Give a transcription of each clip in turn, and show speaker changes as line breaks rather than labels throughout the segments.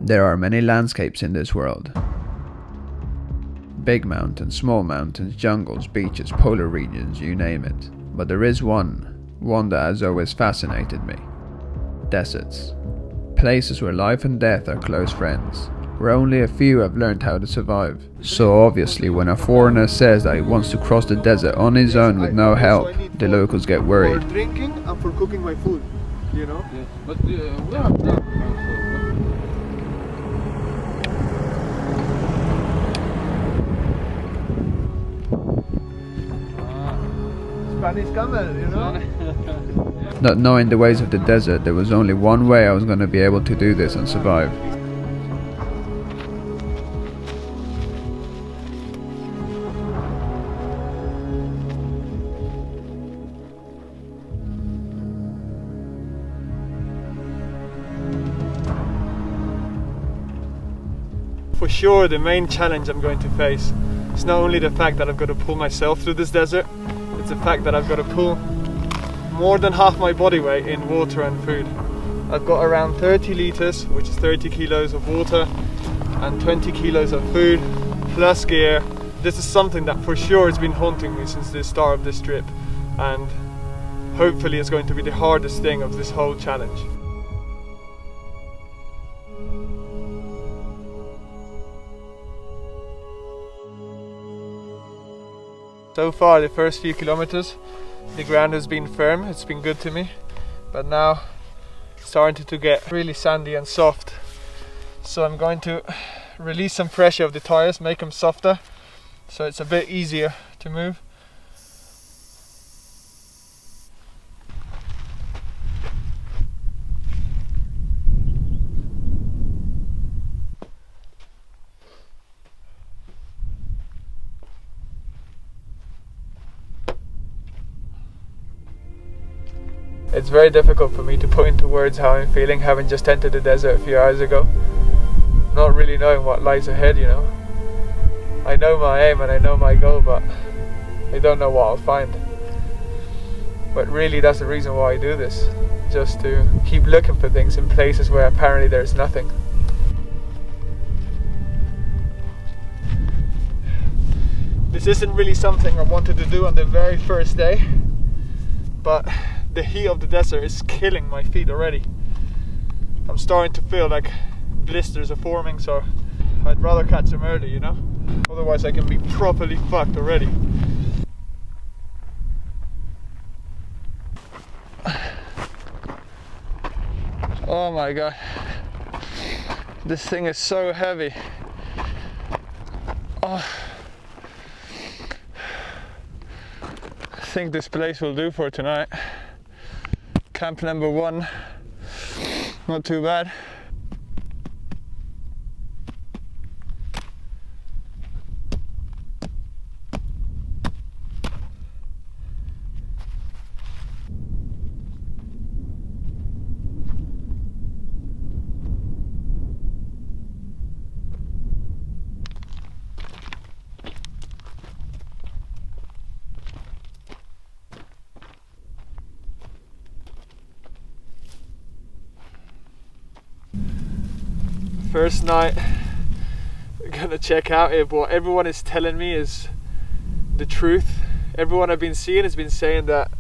There are many landscapes in this world. Big mountains, small mountains, jungles, beaches, polar regions, you name it. But there is one that has always fascinated me. Deserts. Places where life and death are close friends, where only a few have learned how to survive. So obviously when a foreigner says that he wants to cross the desert on his own with no help, the locals get worried.
For drinking and for cooking my food, you know?
Yes, but we have that also.
Spanish camel, you know?
Not knowing the ways of the desert, there was only one way I was going to be able to do this and survive.
For sure, the main challenge I'm going to face is not only the fact that I've got to pull myself through this desert, it's the fact that I've got to pull more than half my body weight in water and food. I've got around 30 liters, which is 30 kilos of water, and 20 kilos of food, plus gear. This is something that for sure has been haunting me since the start of this trip, and hopefully it's going to be the hardest thing of this whole challenge. So far, the first few kilometers, the ground has been firm, it's been good to me, but now it's starting to get really sandy and soft. So I'm going to release some pressure of the tires, make them softer, so it's a bit easier to move. It's very difficult for me to put into words how I'm feeling, having just entered the desert a few hours ago. Not really knowing what lies ahead, you know. I know my aim and I know my goal, but I don't know what I'll find. But really that's the reason why I do this. Just to keep looking for things in places where apparently there's nothing. This isn't really something I wanted to do on the very first day, but the heat of the desert is killing my feet already. I'm starting to feel like blisters are forming, so I'd rather catch them early, you know? Otherwise I can be properly fucked already. Oh my god. This thing is so heavy. Oh. I think this place will do for tonight. Camp number 1, not too bad. First night, we're gonna check out if what everyone is telling me is the truth. Everyone I've been seeing has been saying that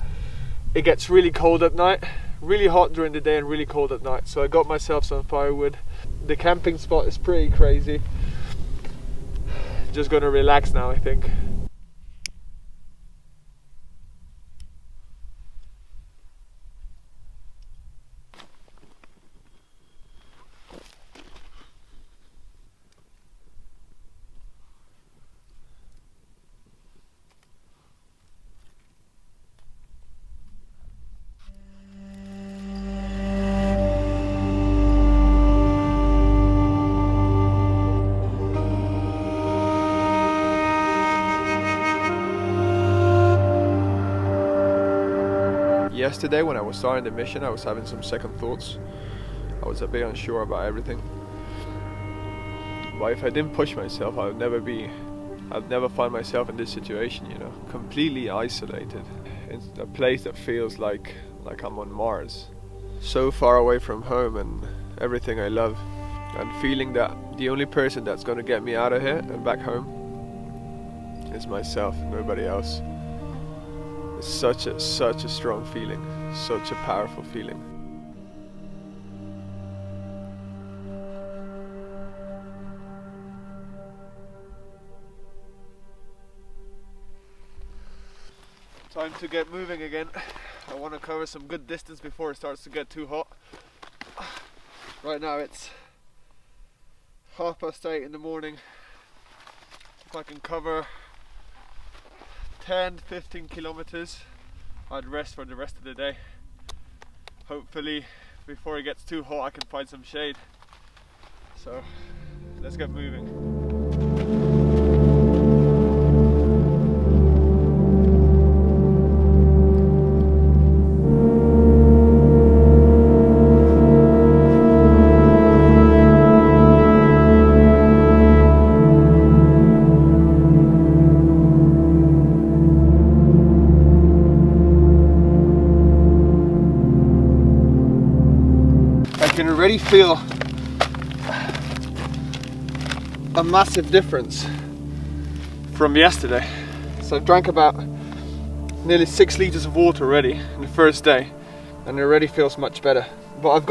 it gets really cold at night, really hot during the day and really cold at night. So I got myself some firewood. The camping spot is pretty crazy. Just gonna relax now, I think. Yesterday when I was starting the mission, I was having some second thoughts. I was a bit unsure about everything. But if I didn't push myself, I'd never find myself in this situation, you know, completely isolated. It's a place that feels like I'm on Mars. So far away from home and everything I love. and feeling that the only person that's going to get me out of here and back home is myself, nobody else. It's such a strong feeling, such a powerful feeling. Time to get moving again. I want to cover some good distance before it starts to get too hot. Right now it's 8:30 in the morning. If I can cover 10-15 kilometers, I'd rest for the rest of the day. Hopefully before it gets too hot I can find some shade. So let's get moving. I can already feel a massive difference from yesterday. So I've drank about nearly 6 liters of water already in the first day, and it already feels much better. But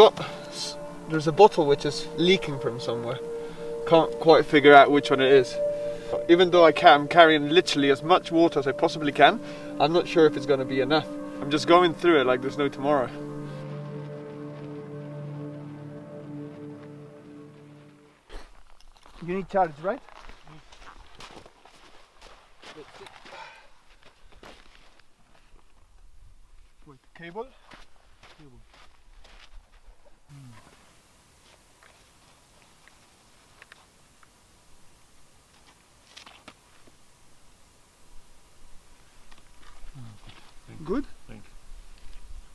there's a bottle which is leaking from somewhere. Can't quite figure out which one it is. Even though I'm carrying literally as much water as I possibly can, I'm not sure if it's going to be enough. I'm just going through it like there's no tomorrow. You need charge, right? Wait, cable? Good?
Thank you.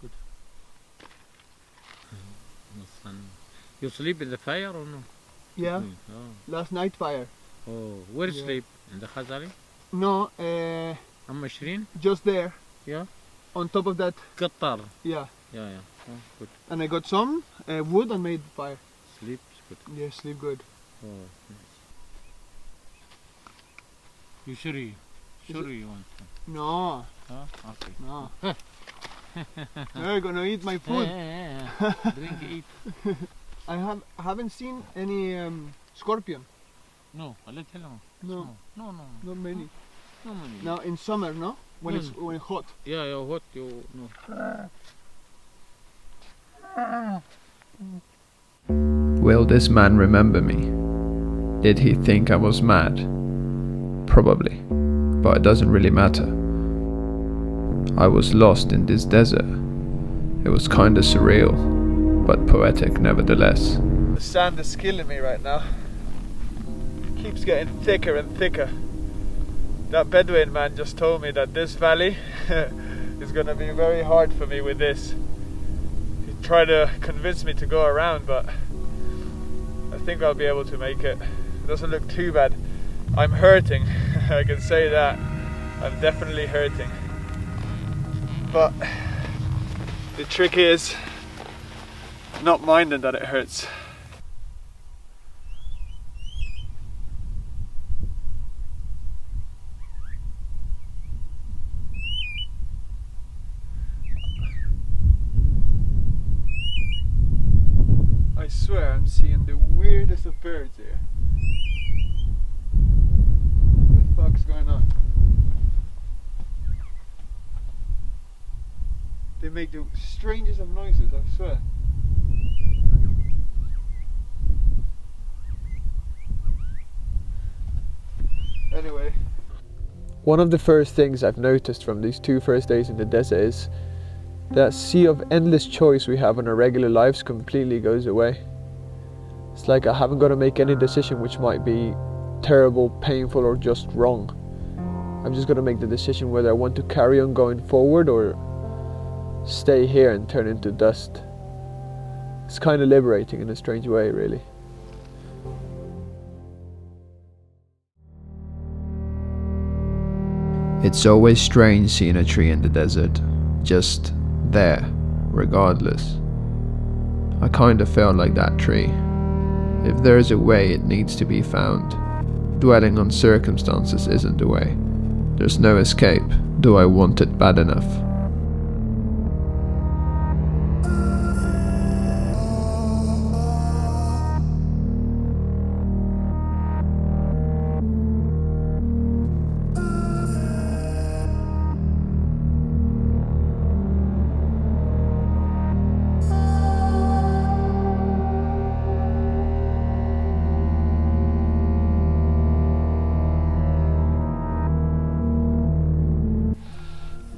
Good. You sleep in the fire or no?
Yeah.
Oh.
Last night fire.
Oh, where you
Yeah.
sleep? In the Khazali?
No,
I'm 20?
just there.
Yeah.
On top of that,
Qatar.
yeah.
Yeah, yeah. Oh, good.
And I got some wood and made fire.
Sleep is good.
Yeah, sleep good.
Oh, nice. You sure you want some?
No,
Huh? Okay.
no. You're gonna eat my food.
Yeah. Drink, eat.
I haven't seen any scorpion.
No, a little.
No.
Small. No.
Not many.
No money.
Now in summer, no? When it's hot.
Yeah, yeah, what you know.
Will this man remember me? Did he think I was mad? Probably, but it doesn't really matter. I was lost in this desert. It was kinda surreal, but poetic nevertheless.
The sand is killing me right now. It keeps getting thicker and thicker. That Bedouin man just told me that this valley is gonna be very hard for me with this. He tried to convince me to go around, but I think I'll be able to make it. It doesn't look too bad. I'm hurting, I can say that. I'm definitely hurting. But the trick is not minding that it hurts. I swear I'm seeing the weirdest of birds here. What the fuck's going on? They make the strangest of noises, I swear. Anyway. One of the first things I've noticed from these 2 first days in the desert is that sea of endless choice we have in our regular lives completely goes away. It's like I haven't got to make any decision which might be terrible, painful, or just wrong. I'm just going to make the decision whether I want to carry on going forward or stay here and turn into dust. It's kind of liberating in a strange way, really.
It's always strange seeing a tree in the desert, just there, regardless. I kinda felt like that tree. If there is a way, it needs to be found. Dwelling on circumstances isn't the way. There's no escape, though I want it bad enough.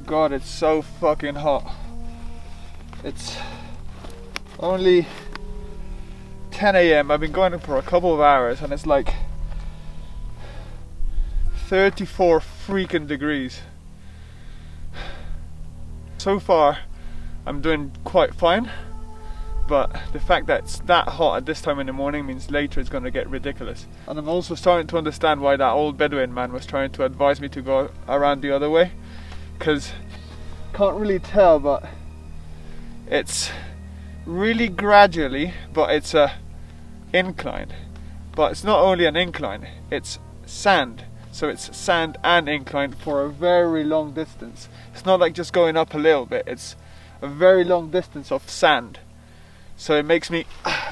God, it's so fucking hot. It's only 10 a.m. I've been going for a couple of hours and it's like 34 freaking degrees. So far I'm doing quite fine, but the fact that it's that hot at this time in the morning means later it's going to get ridiculous. And I'm also starting to understand why that old Bedouin man was trying to advise me to go around the other way, because can't really tell, but it's really gradually, but it's a incline. But it's not only an incline, it's sand. So it's sand and incline for a very long distance. It's not like just going up a little bit, it's a very long distance of sand. So it makes me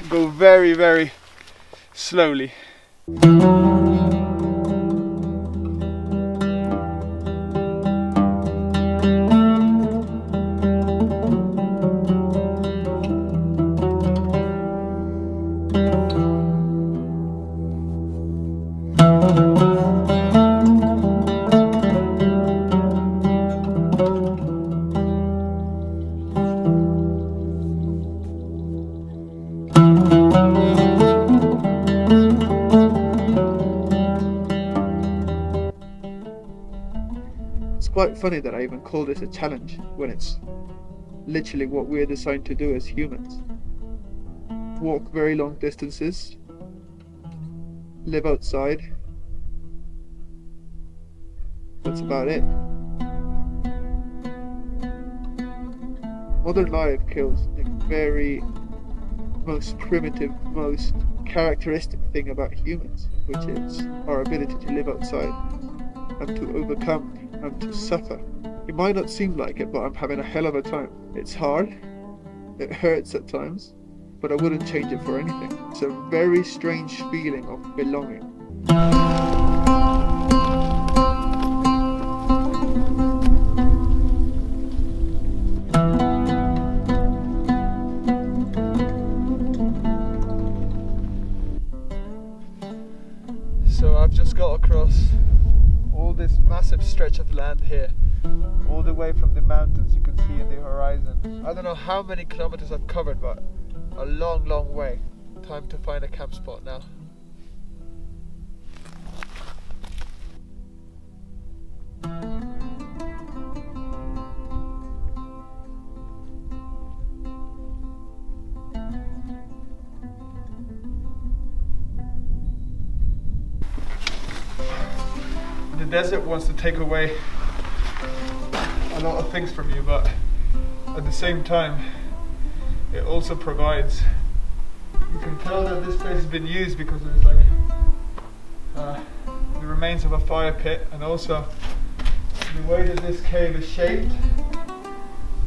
go very, very slowly.
It's quite funny that I even call this a challenge when it's literally what we're designed to do as humans. Walk very long distances, live outside. That's about it. Modern life kills the very most primitive, most characteristic thing about humans, which is our ability to live outside and to overcome and to suffer. It might not seem like it, but I'm having a hell of a time. It's hard, it hurts at times, but I wouldn't change it for anything. It's a very strange feeling of belonging.
So I've just got across all this massive stretch of land here, all the way from the mountains you can see in the horizon. I don't know how many kilometers I've covered, but a long, long way. Time to find a camp spot now. The desert wants to take away a lot of things from you, but at the same time it also provides. You can tell that this place has been used because there's like the remains of a fire pit, and also the way that this cave is shaped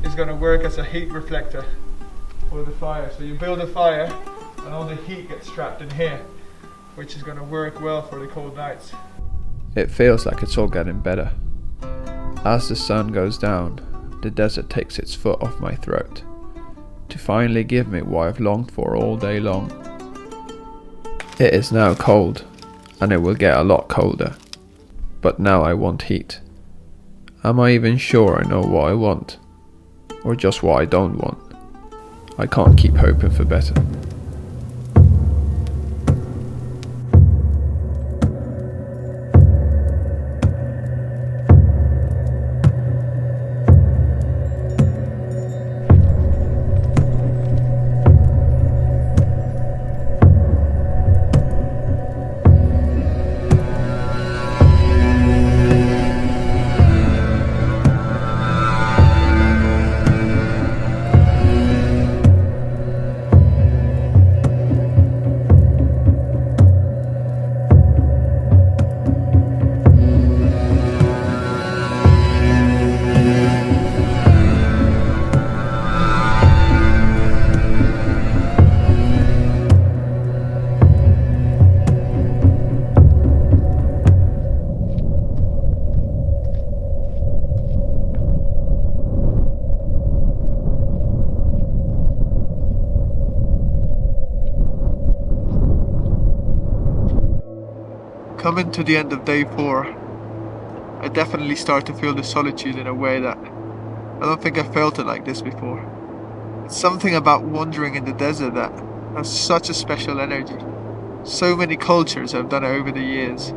is going to work as a heat reflector for the fire. So you build a fire and all the heat gets trapped in here, which is going to work well for the cold nights.
It feels like it's all getting better. As the sun goes down, the desert takes its foot off my throat, to finally give me what I've longed for all day long. It is now cold, and it will get a lot colder, but now I want heat. Am I even sure I know what I want, or just what I don't want? I can't keep hoping for better.
Coming to the end of day 4, I definitely start to feel the solitude in a way that I don't think I felt it like this before. It's something about wandering in the desert that has such a special energy. So many cultures have done it over the years,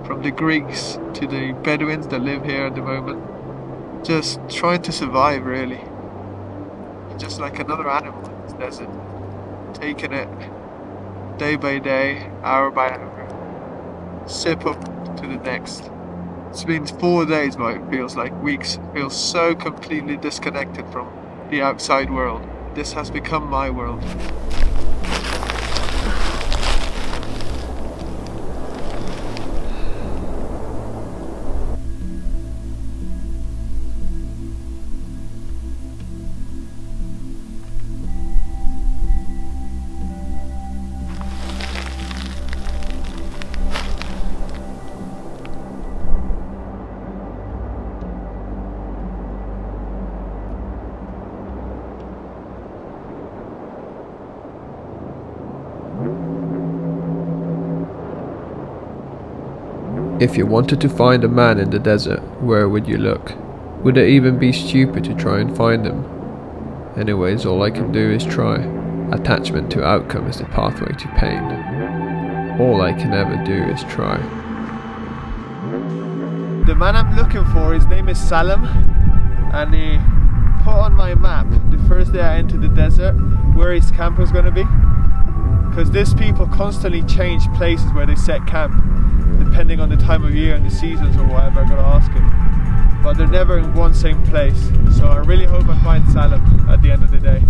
from the Greeks to the Bedouins that live here at the moment. Just trying to survive, really. Just like another animal in this desert, taking it day by day, hour by hour, sip up to the next. It's been 4 days, but it feels like weeks. It feels so completely disconnected from the outside world. This has become my world.
If you wanted to find a man in the desert, where would you look? Would it even be stupid to try and find him? Anyways, all I can do is try. Attachment to outcome is the pathway to pain. All I can ever do is try.
The man I'm looking for, his name is Salam, and he put on my map the first day I entered the desert where his camp was going to be. Because these people constantly change places where they set camp, depending on the time of year and the seasons or whatever. I gotta ask him, but they're never in one same place, so I really hope I find Salam at the end of the day.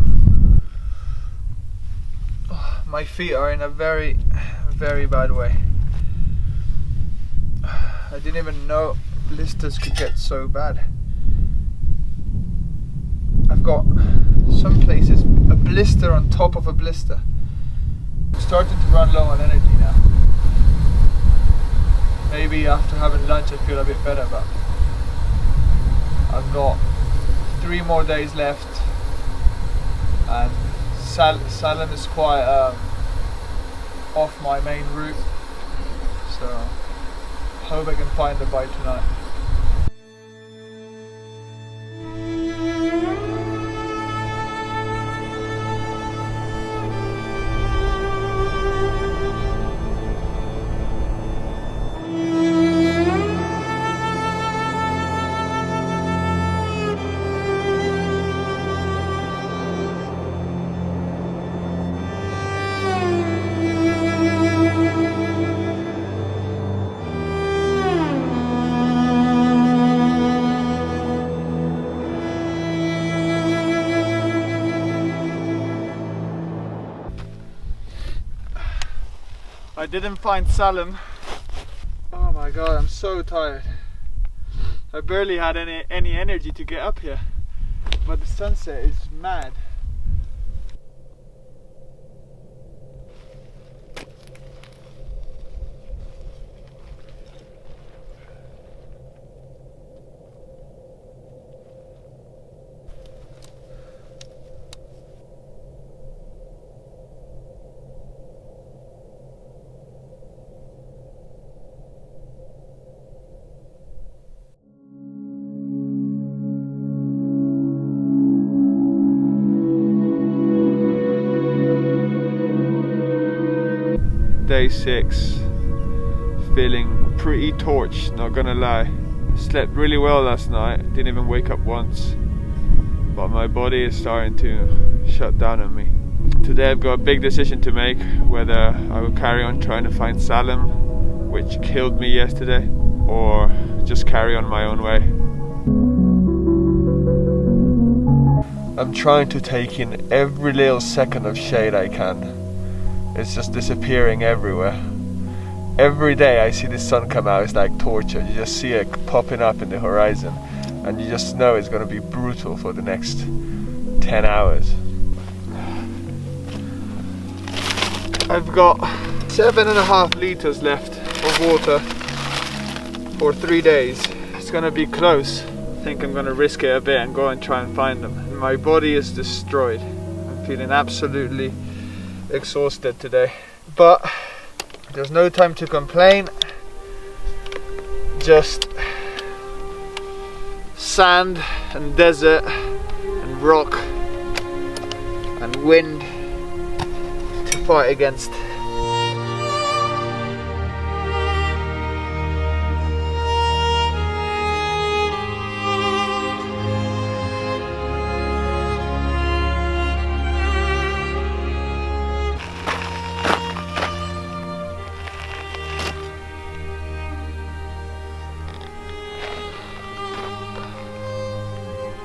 Oh, my feet are in a very, very bad way. I didn't even know blisters could get so bad. I've got some places a blister on top of a blister. I'm starting to run low on energy now. Maybe after having lunch I feel a bit better, but I've got 3 more days left, and Salam is quite off my main route, so hope I can find a bite tonight. I didn't find Salam. Oh my god, I'm so tired. I barely had any energy to get up here, but the sunset is mad. Day 6, feeling pretty torched, not gonna lie. Slept really well last night, didn't even wake up once, but my body is starting to shut down on me. Today I've got a big decision to make, whether I will carry on trying to find Salam, which killed me yesterday, or just carry on my own way. I'm trying to take in every little second of shade I can. It's just disappearing everywhere. Every day I see the sun come out, it's like torture. You just see it popping up in the horizon, and you just know it's going to be brutal for the next 10 hours. I've got 7.5 liters left of water for 3 days. It's going to be close. I think I'm going to risk it a bit and go and try and find them. And my body is destroyed. I'm feeling absolutely exhausted today, but there's no time to complain. just sand and desert and rock and wind to fight against.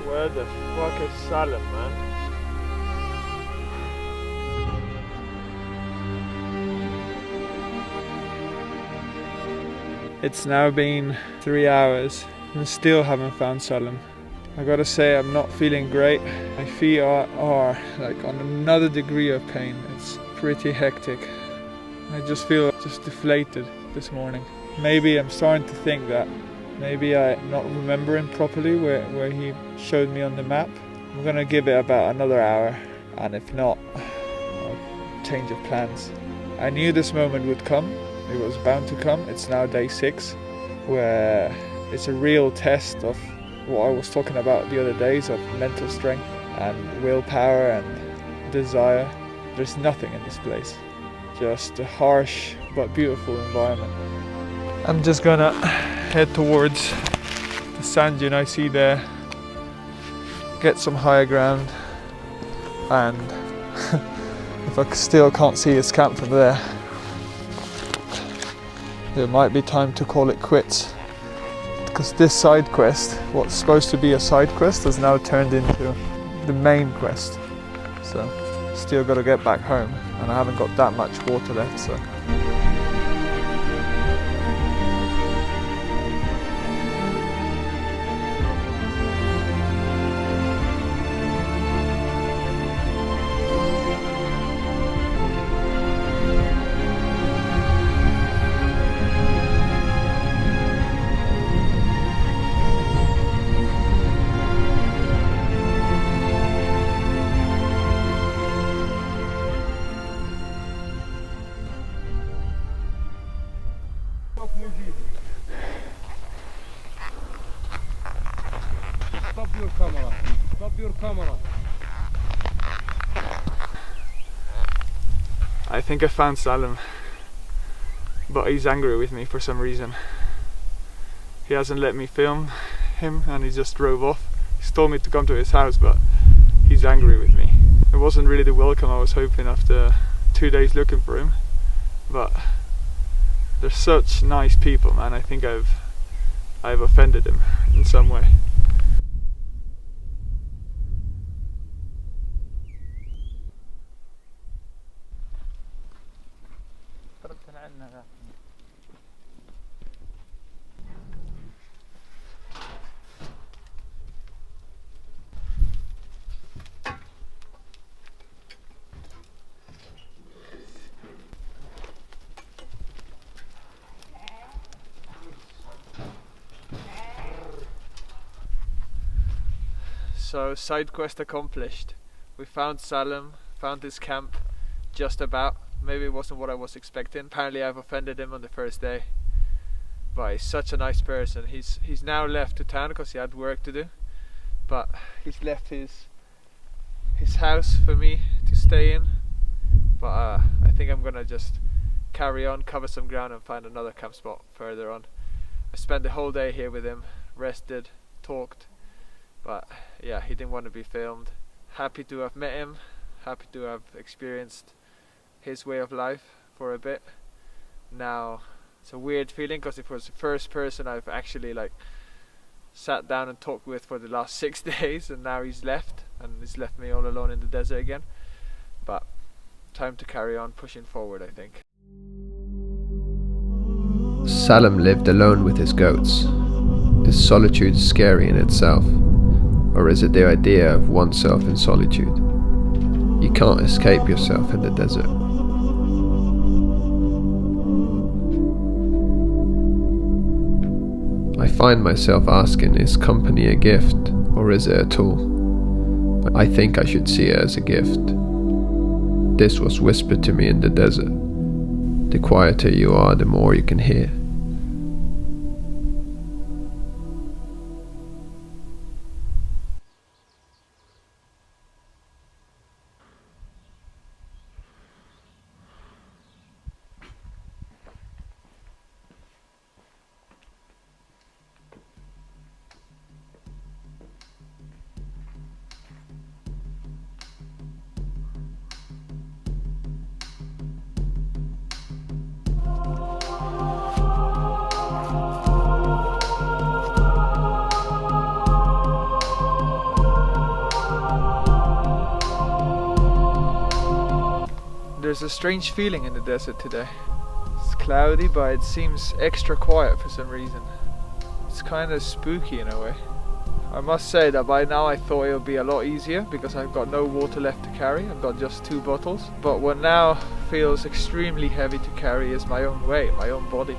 Where the fuck is Salam, man? It's now been 3 hours and still haven't found Salam. I gotta say, I'm not feeling great. My feet are like on another degree of pain. It's pretty hectic. I just feel just deflated this morning. Maybe I'm starting to think that maybe I'm not remembering properly where he showed me on the map. I'm gonna give it about another hour, and if not, I'll change of plans. I knew this moment would come. It was bound to come. It's now day 6, where it's a real test of what I was talking about the other days, of mental strength and willpower and desire. There's nothing in this place. Just a harsh but beautiful environment. I'm just gonna head towards the sand dune I see there, get some higher ground, and if I still can't see his camp from there, it might be time to call it quits, because this side quest, what's supposed to be a side quest, has now turned into the main quest. So still got to get back home, and I haven't got that much water left, so
Stop your camera, please. Stop your camera.
I think I found Salam, but he's angry with me for some reason. He hasn't let me film him, and he just drove off. He's told me to come to his house, but he's angry with me. It wasn't really the welcome I was hoping after 2 days looking for him, but they're such nice people, man. I think I've offended him in some way. So, side quest accomplished. We found Salam, found his camp, just about. Maybe it wasn't what I was expecting. Apparently I've offended him on the first day. But he's such a nice person. He's now left to town because he had work to do. But he's left his house for me to stay in. But I think I'm gonna just carry on, cover some ground and find another camp spot further on. I spent the whole day here with him, rested, talked. But yeah, he didn't want to be filmed. Happy to have met him, happy to have experienced his way of life for a bit. Now it's a weird feeling because it was the first person I've actually like sat down and talked with for the last 6 days, and now he's left me all alone in the desert again. But time to carry on pushing forward, I think.
Salam lived alone with his goats. Is solitude scary in itself? Or is it the idea of oneself in solitude? You can't escape yourself in the desert. I find myself asking, is company a gift or is it a tool? I think I should see it as a gift. This was whispered to me in the desert. 'The quieter you are, the more you can hear.'
There's a strange feeling in the desert today. It's cloudy, but it seems extra quiet for some reason. It's kind of spooky in a way. I must say that by now I thought it would be a lot easier because I've got no water left to carry. I've got just 2 bottles. But what now feels extremely heavy to carry is my own weight, my own body.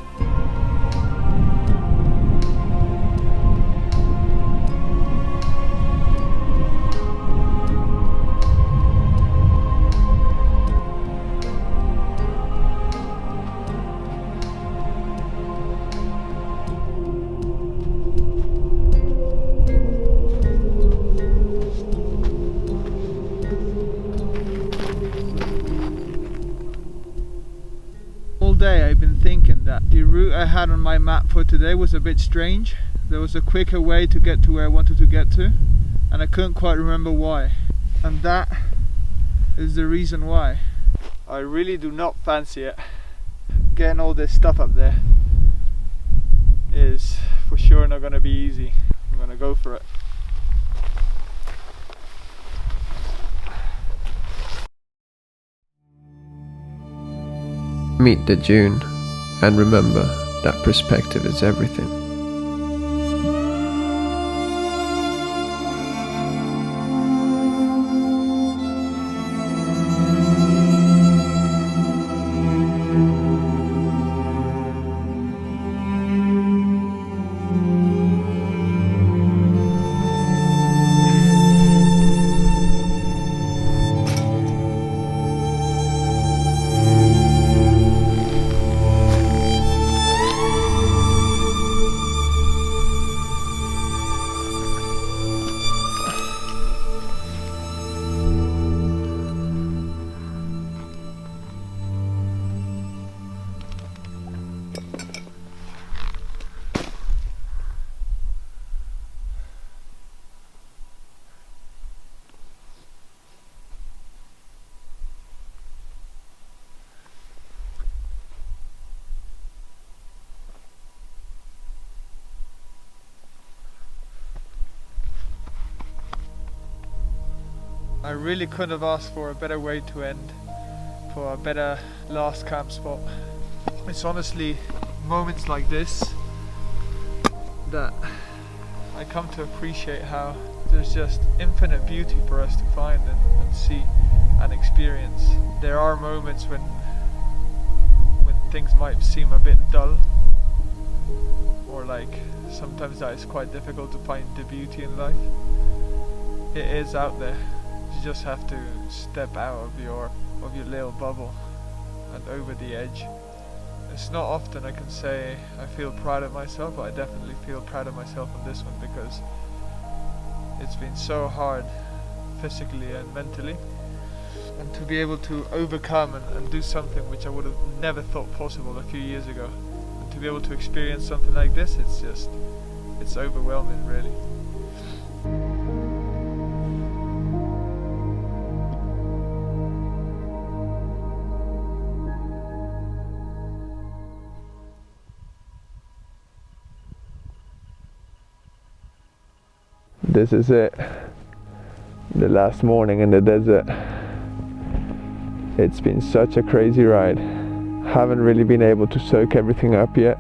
All day I've been thinking that the route I had on my map for today was a bit strange. There was a quicker way to get to where I wanted to get to, and I couldn't quite remember why. And that is the reason why. I really do not fancy it. Getting all this stuff up there is for sure not going to be easy. I'm going to go for it.
Meet the dune, and remember that perspective is everything. I really couldn't have asked for a better way to end, for a better last camp spot. It's honestly moments like this that I come to appreciate how there's just infinite beauty for us to find and see and experience. There are moments when things might seem a bit dull, or like sometimes that is quite difficult to find the beauty in life. It is out there. You just have to step out of your little bubble and over the edge. It's not often I can say I feel proud of myself, but I definitely feel proud of myself on this one because it's been so hard physically and mentally, and to be able to overcome and do something which I would have never thought possible a few years ago, and to be able to experience something like this, it's overwhelming really. This is it. The last morning in the desert. It's been such a crazy ride. Haven't really been able to soak everything up yet.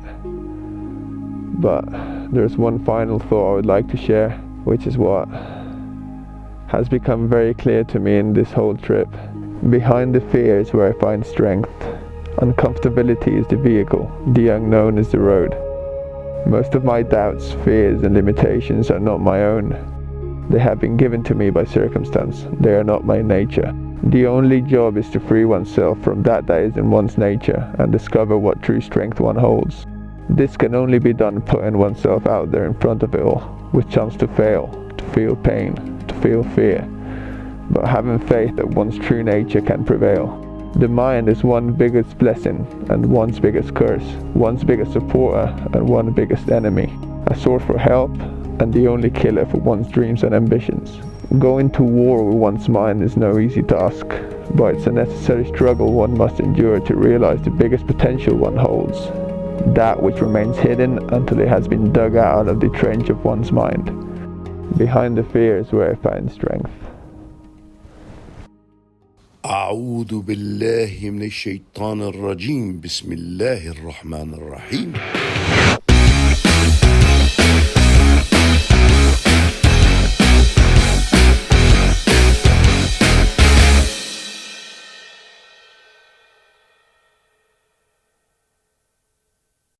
But there's one final thought I would like to share, which is what has become very clear to me in this whole trip. Behind the fear is where I find strength. Uncomfortability is the vehicle. The unknown is the road. Most of my doubts, fears and limitations are not my own. They have been given to me by circumstance. They are not my nature. The only job is to free oneself from that is in one's nature and discover what true strength one holds. This can only be done putting oneself out there in front of it all, with chance to fail, to feel pain, to feel fear, but having faith that one's true nature can prevail. The mind is one's biggest blessing and one's biggest curse, one's biggest supporter and one's biggest enemy, a source for help and the only killer for one's dreams and ambitions. Going to war with one's mind is no easy task, but it's a necessary struggle one must endure to realize the biggest potential one holds, that which remains hidden until it has been dug out of the trench of one's mind. Behind the fear is where I find strength.
أعوذ بالله من الشيطان الرجيم بسم الله الرحمن الرحيم